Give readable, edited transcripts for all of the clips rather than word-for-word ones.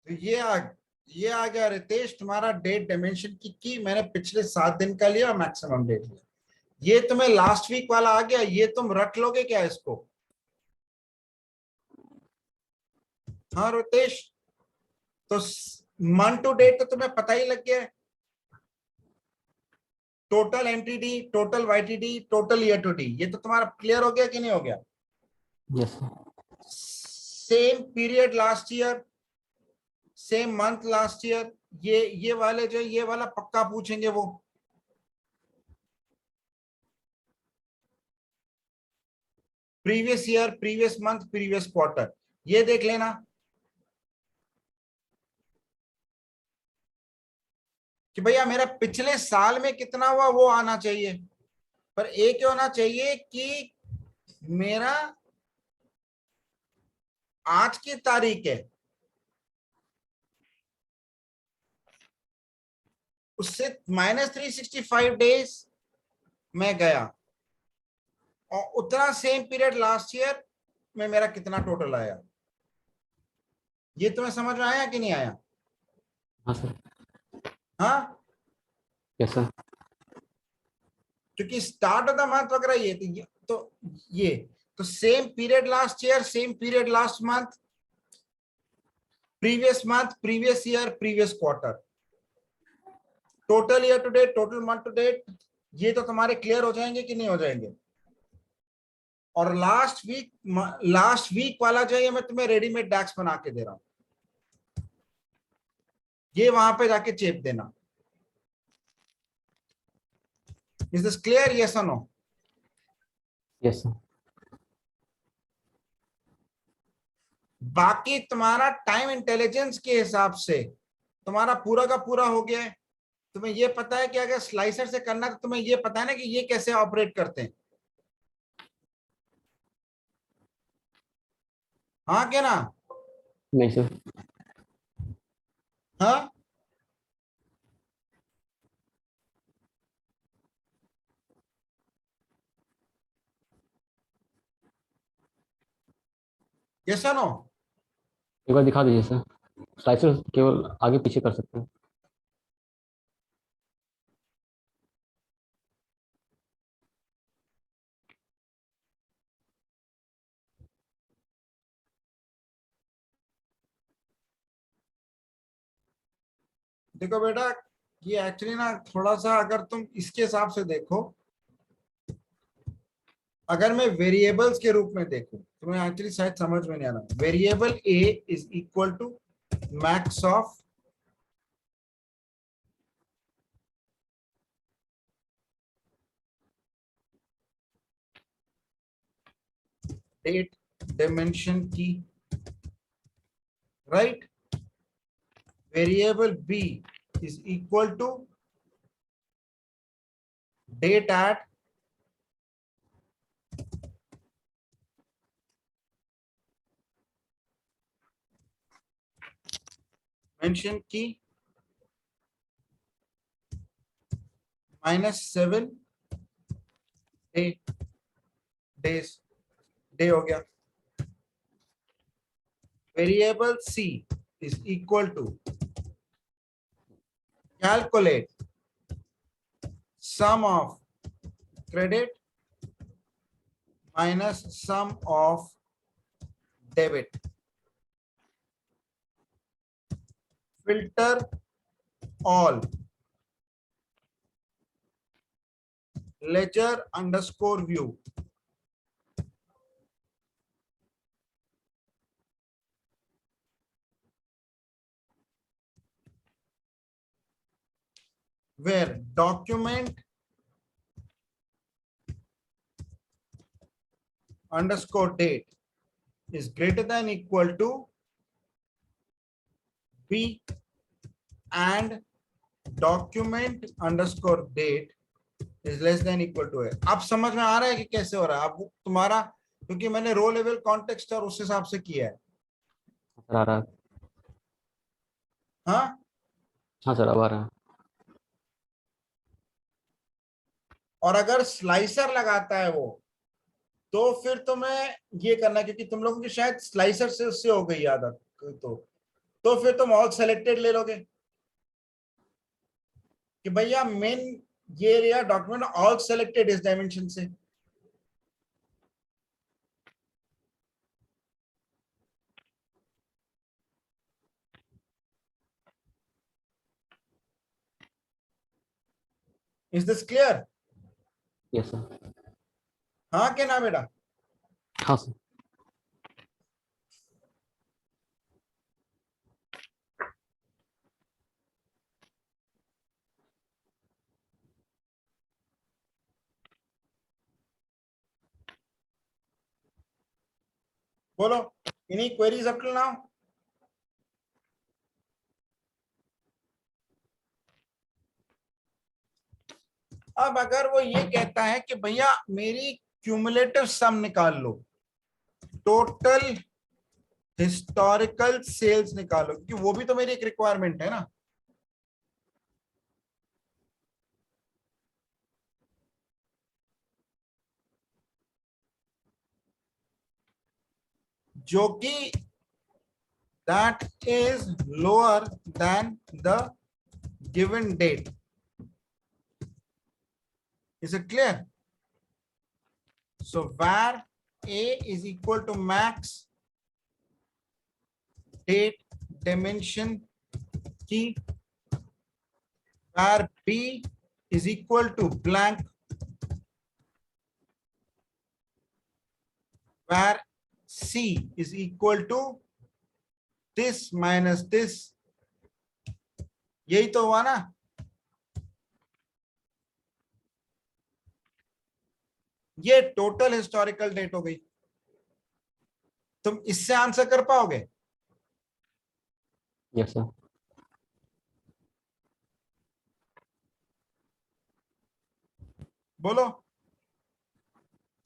तो ये आ गया रितेश तुम्हारा डेट डायमेंशन की मैंने पिछले 7 दिन का लिया और मैक्सिमम डेट लिया। ये तुम्हें लास्ट वीक वाला आ गया, ये तुम रख लोगे क्या इसको? हाँ रितेश, तो मंथ टू डेट तो तुम्हें पता ही लग गया है। Total NTD, total YTD, total year to D, ये तो तुम्हारा क्लियर हो गया कि नहीं हो गया? Yes sir. Same period last year, same month last year, ये वाले जो ये वाला पक्का पूछेंगे वो। Previous year, previous month, previous quarter, ये देख लेना कि भैया मेरा पिछले साल में कितना हुआ वो आना चाहिए, पर एक होना चाहिए कि मेरा आज की तारीख है उससे -365 डेज मैं गया और उतना सेम पीरियड लास्ट ईयर में मेरा कितना टोटल आया। ये तुम्हें समझ में आया कि नहीं आया? हाँ सर। हाँ, यस सर। क्योंकि स्टार्ट ऑफ द मंथ वगैरह ये तो same period last year, same period last month, previous month, previous year, previous quarter, total year to date, total month to date, ये तो तुम्हारे क्लियर हो जाएंगे कि नहीं हो जाएंगे? और लास्ट वीक वाला जो है मैं तुम्हें रेडीमेड डैक्स बना के दे रहा हूं, ये वहां पे जाके चेप देना। इज दिस क्लियर, यस और नो? Yes sir. बाकी तुम्हारा टाइम इंटेलिजेंस के हिसाब से तुम्हारा पूरा का पूरा हो गया है। तुम्हें ये पता है कि अगर स्लाइसर से करना तो तुम्हें ये पता है ना कि ये कैसे ऑपरेट करते हैं, हाँ क्या ना? नहीं सर। हाँ, यस और नो? एक बार दिखा दीजिए सर। स्लाइसर केवल आगे पीछे कर सकते हैं। देखो बेटा, ये एक्चुअली ना थोड़ा सा अगर तुम इसके हिसाब से देखो, अगर मैं वेरिएबल्स के रूप में देखूं तुम्हें एक्चुअली शायद समझ में नहीं आना। Variable A is equal to max of date dimension की, right? Variable B is equal to date dimension की -7 डेज, डे हो गया। Variable C is equal to calculate sum of credit minus sum of debit, filter all, ledger underscore view, where document underscore date is greater than equal to B and document underscore date is less than equal to A। अब समझ में आ रहा है कि कैसे हो रहा है? अब तुम्हारा, क्योंकि मैंने रो लेवल कॉन्टेक्स्ट और उस हिसाब से किया है। सर आ रहा है। हाँ, हाँ सर अब आ रहा है। और अगर स्लाइसर लगाता है वो तो फिर तुम्हें ये करना है, क्योंकि तुम लोगों की शायद स्लाइसर से उससे हो गई आदत। तो तो फिर तुम ऑल सेलेक्टेड ले लोगे कि भैया मेन ये रहा डॉक्यूमेंट ऑल सेलेक्टेड इस डायमेंशन से। Is this clear? Yes sir. हाँ क्या ना बेटा? हाँ सर। बोलो, any queries up till now? अब अगर वो ये कहता है कि भैया मेरी क्यूमुलेटिव सम निकाल लो, टोटल हिस्टोरिकल सेल्स निकालो, क्योंकि वो भी तो मेरी एक रिक्वायरमेंट है ना। जो कि that is lower than the given date. Is it clear? So where a is equal to max date dimension key, where b is equal to blank, where c is equal to this minus this। यही तो हुआ ना? ये total historical date हो गई। तुम इससे answer कर पाओगे? Yes sir. बोलो,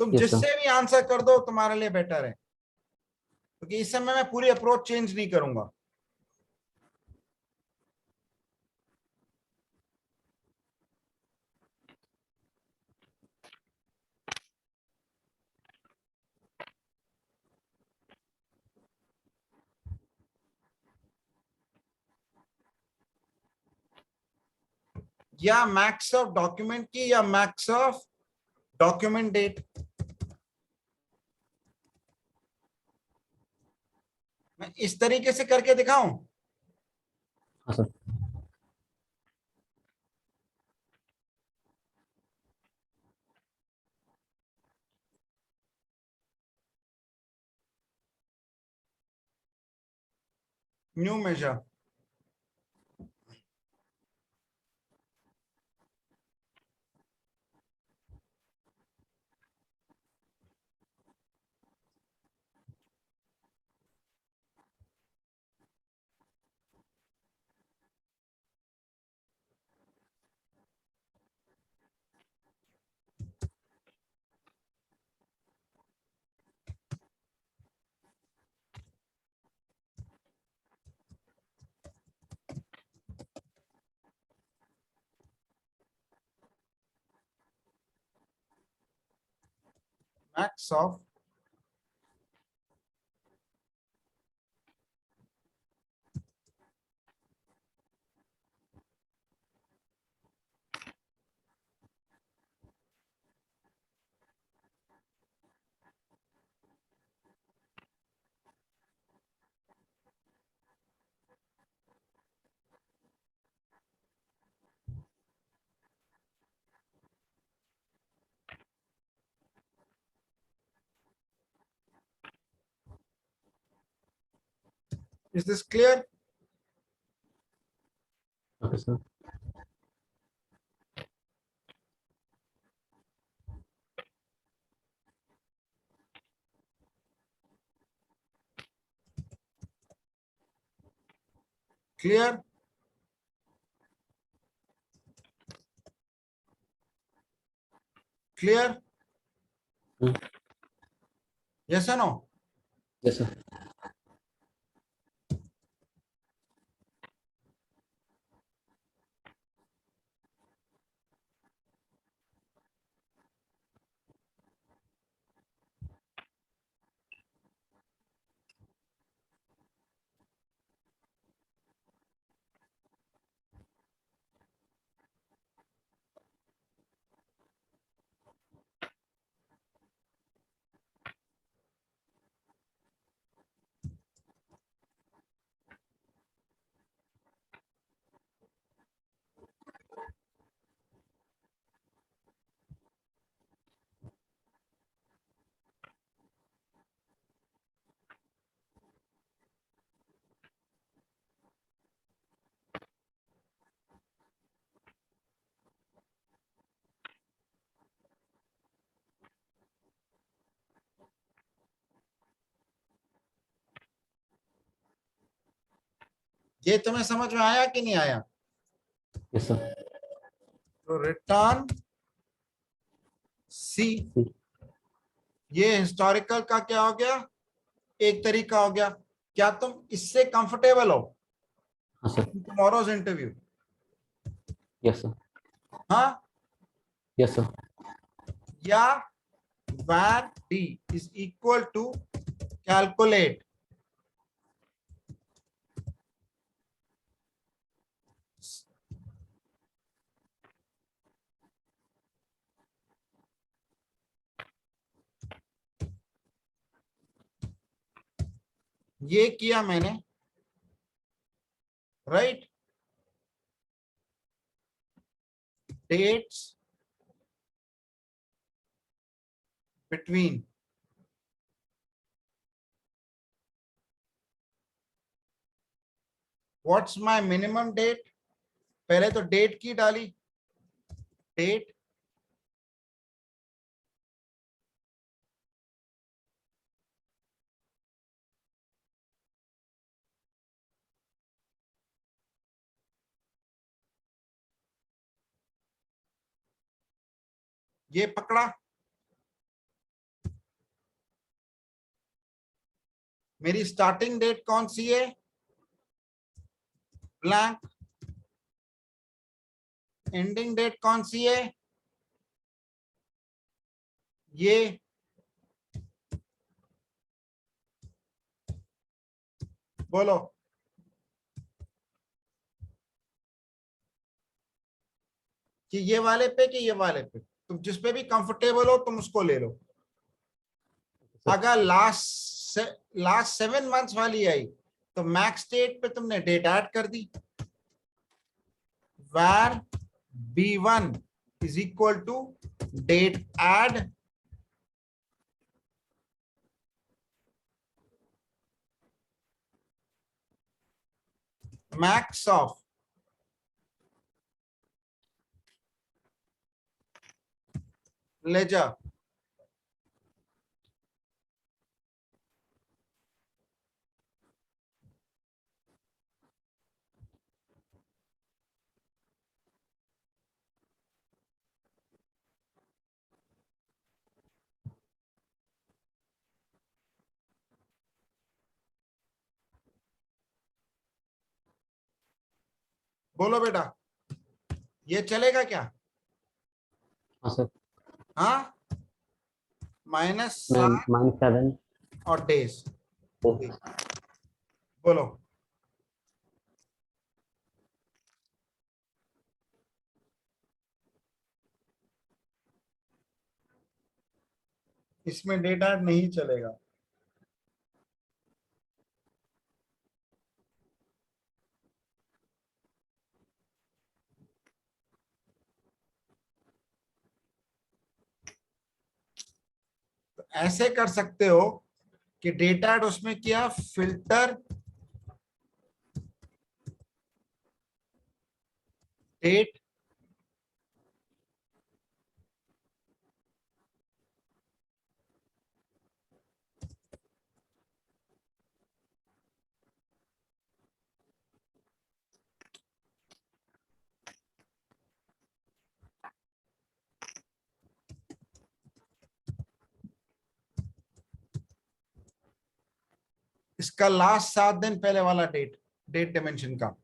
तुम यस सर। जिससे भी आंसर कर दो तुम्हारे लिए बेटर है, क्योंकि इस समय मैं पूरी अप्रोच चेंज नहीं करूंगा। या मैक्स ऑफ डॉक्यूमेंट की या मैक्स ऑफ डॉक्यूमेंट डेट। मैं इस तरीके से करके दिखाऊं? हाँ sir. New measure. Max of is this clear? Okay sir. Clear? Clear? Yes और नो? Yes sir. ये तुम्हें समझ में आया कि नहीं आया? Yes sir. तो रिटर्न सी, ये हिस्टोरिकल का क्या हो गया, एक तरीका हो गया। क्या तुम इससे कंफर्टेबल हो हाँ sir. Tomorrow's interview? Yes sir. हाँ, यस सर। या var d is equal to calculate ये किया मैंने, right? Dates between what's my minimum date, पहले तो डेट की डाली, डेट ये पकड़ा, मेरी स्टार्टिंग डेट कौन सी है, ब्लैंक, एंडिंग डेट कौन सी है, ये, बोलो। कि ये वाले पे कि ये वाले पे, तुम जिस पे भी कंफर्टेबल हो तुम उसको ले लो। अगर लास्ट 7 मंथ्स वाली आई तो मैक्स डेट पे तुमने डेट ऐड कर दी, var b1 is equal to date add max of ledger बोलो बेटा, ये चलेगा क्या? हाँ सर। हाँ, माइनस मैं -7। और डेज, बोलो। इसमें डेट ऐड नहीं चलेगा। तो ऐसे कर सकते हो कि डेटा ऐड उसमें किया, फिल्टर डेट, इसका लास्ट 7 दिन पहले वाला डेट, डेट डायमेंशन का,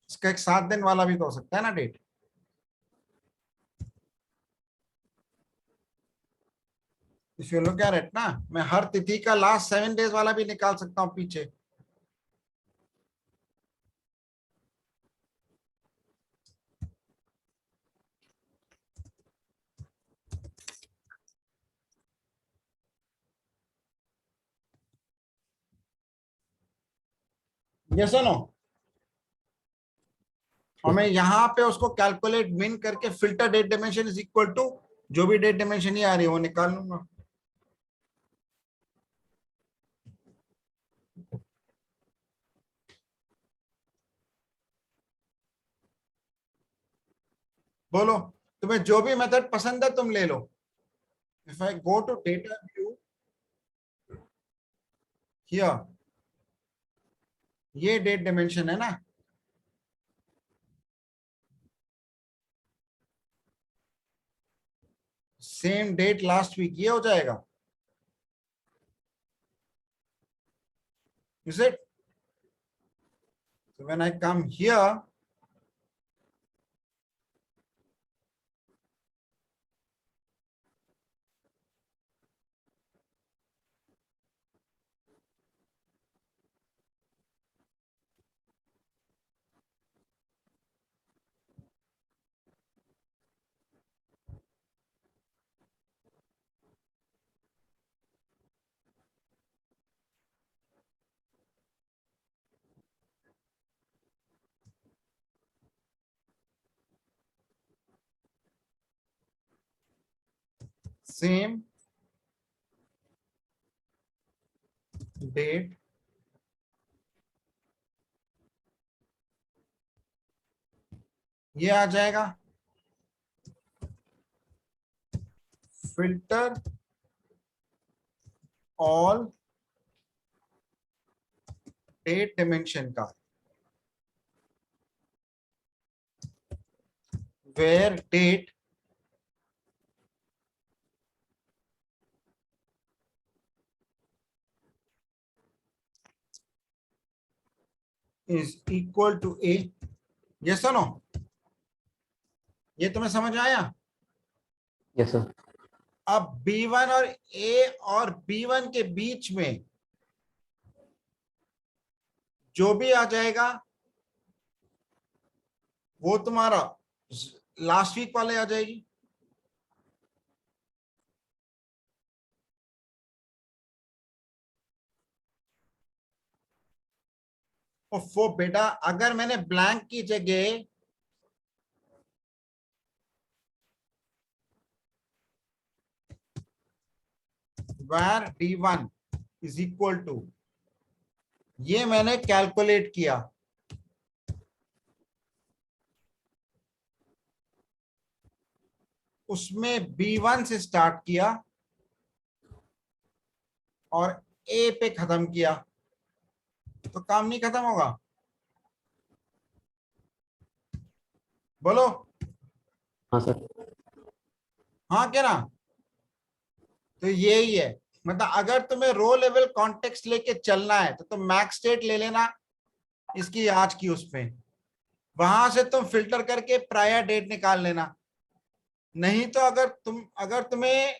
इसका एक 7 दिन वाला भी तो हो सकता है ना date. If you look at it ना, मैं हर तिथि का लास्ट 7 डेज वाला भी निकाल सकता हूँ पीछे। ये सुनो, और मैं यहाँ पे उसको कैलकुलेट मिन करके filter date dimension is equal to जो भी डेट डायमेंशन ही आ रही है वो निकाल लूंगा। बोलो, तुम्हें जो भी मेथड पसंद है तुम ले लो। If I go to data view, here, ये डेट डायमेंशन है ना, सेम डेट लास्ट वीक, ये हो जाएगा। Is it? So when I come here, same date, ये आ जाएगा। फिल्टर ऑल डेट डायमेंशन का, where date is equal to a, yes or no? ये तुम्हें समझ आया? Yes sir. अब B1 और A और B1 के बीच में जो भी आ जाएगा वो तुम्हारा लास्ट वीक वाले आ जाएगी। वो बेटा अगर मैंने ब्लैंक की जगह where D1 is equal to, ये मैंने कैलकुलेट किया, उसमें B1 से स्टार्ट किया और A पे खत्म किया, तो काम नहीं खत्म होगा? बोलो हाँ सर। हाँ क्या ना? तो यही है, मतलब अगर तुम्हें रो लेवल कॉन्टेक्स्ट लेके चलना है तो तुम मैक्स स्टेट ले लेना इसकी आज की, उसमें वहां से तुम फिल्टर करके प्रायर डेट निकाल लेना। नहीं तो अगर तुम्हें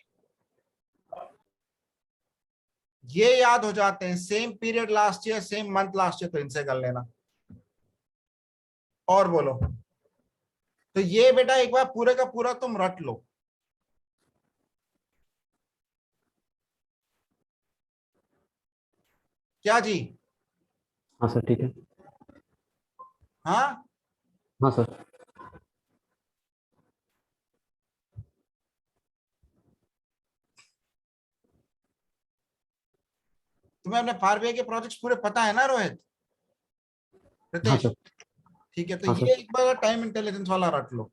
ये याद हो जाते हैं same period last year same month last year, तो इनसे कर लेना। और बोलो, तो ये बेटा एक बार पूरे का पूरा तुम रट लो। क्या जी? हाँ सर ठीक है। हाँ हाँ सर। तुम्हें अपने फार के प्रोजेक्ट्स पूरे पता है ना रोहित, हाँ रितेश? सर। ठीक है, तो हाँ ये सर। एक बार टाइम इंटेलिजेंस वाला रट लो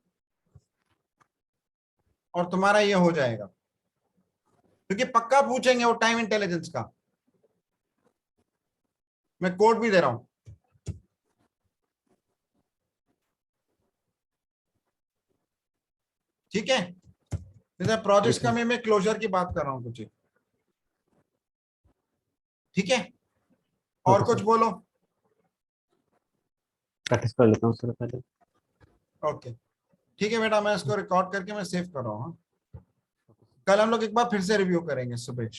और तुम्हारा ये हो जाएगा, क्योंकि पक्का पूछेंगे वो टाइम इंटेलिजेंस का। मैं कोड भी दे रहा हूं, ठीक है? जैसे प्रोजेक्ट्स ठीक का है। मैं क्लोजर की बात कर रहा हूं कुछ, ठीक है? और ओके कुछ सर। बोलो। प्रैक्टिस कर लेता हूँ सर पहले। ओके ठीक है बेटा, मैं इसको रिकॉर्ड करके मैं सेव कर रहा हूँ। कल हम लोग एक बार फिर से रिव्यू करेंगे सुबह।